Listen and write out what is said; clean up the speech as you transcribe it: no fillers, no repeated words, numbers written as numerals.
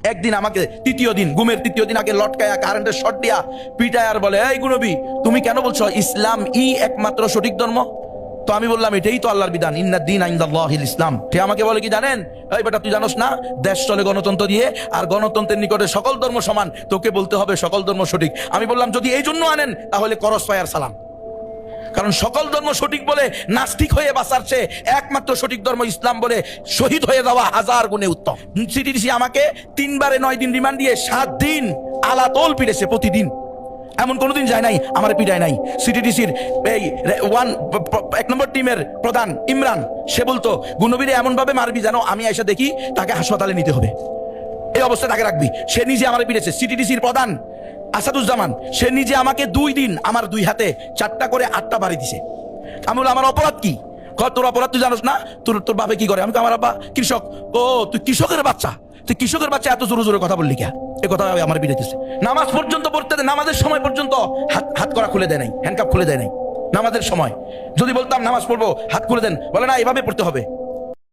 একদিন আমাকে তৃতীয় দিন, ঘুমের তৃতীয় দিন আগে লটকায়া কারেন্টের শর্ট দিয়া পিটায় আর বলে, এই গুনবি তুমি কেন বলছো ইসলাম একমাত্র সঠিক ধর্ম? তো আমি বললাম এটাই তো আল্লাহর বিধান, ইন্নাদ দীন ইনদাল্লাহিল ইসলাম। সে আমাকে বলে কি জানেন, এই বেটা তুই জানোস না দেশ চলে গণতন্ত্র দিয়ে, আর গণতন্ত্রের নিকটে সকল ধর্ম সমান, তোকে বলতে হবে সকল ধর্ম সঠিক। আমি বললাম যদি এই জন্য আনেন তাহলে করস ফায়ার সালাম, কারণ সকল ধর্ম সঠিক বলে নাস্তিক হয়ে বাঁচার চেয়ে একমাত্র সঠিক ধর্ম ইসলাম বলে শহীদ হয়ে যাওয়া হাজার গুণে উত্তম। সিটিডিসি আমাকে 3 বারে 9 দিন রিমান্ড দিয়ে 7 দিন আলাতোল পিটেছে প্রতিদিন। এমন কোনোদিন যায় নাই আমার পিটায় নাই। সিটিডিসির এই 1 নম্বর টিমের প্রধান ইমরান, সে বলতো গুনবীরে এমন ভাবে মারবি যেন আমি এসে দেখি তাকে হাসপাতালে নিতে হবে, এই অবস্থা তাকে রাখবি। সে নিজে আমার পিটেছে। সিটিডিসির প্রধান আসাদুজ্জামান, সে নিজে আমাকে 2 দিন আমার 2 হাতে 4টা করে 8টা বাড়ি দিছে। আমি বললাম আমার অপরাধ কি? তোর অপরাধ তুই জানোস না? তোর বাপে কি করে? আমি আমার বাবা কৃষক। ও তুই কৃষকের বাচ্চা, তুই কৃষকের বাচ্চা এত জোরে জোরে কথা বললি কে? এই কথা আমার পিটাইতেছে। নামাজ পর্যন্ত পড়তে দেয়, নামাজের সময় পর্যন্ত হাত করা খুলে দেয় নাই, হ্যান্ডকাপ খুলে দেয় নাই নামাজের সময়। যদি বলতাম নামাজ পড়বো হাত খুলে দেন, বলে না এভাবে পড়তে হবে।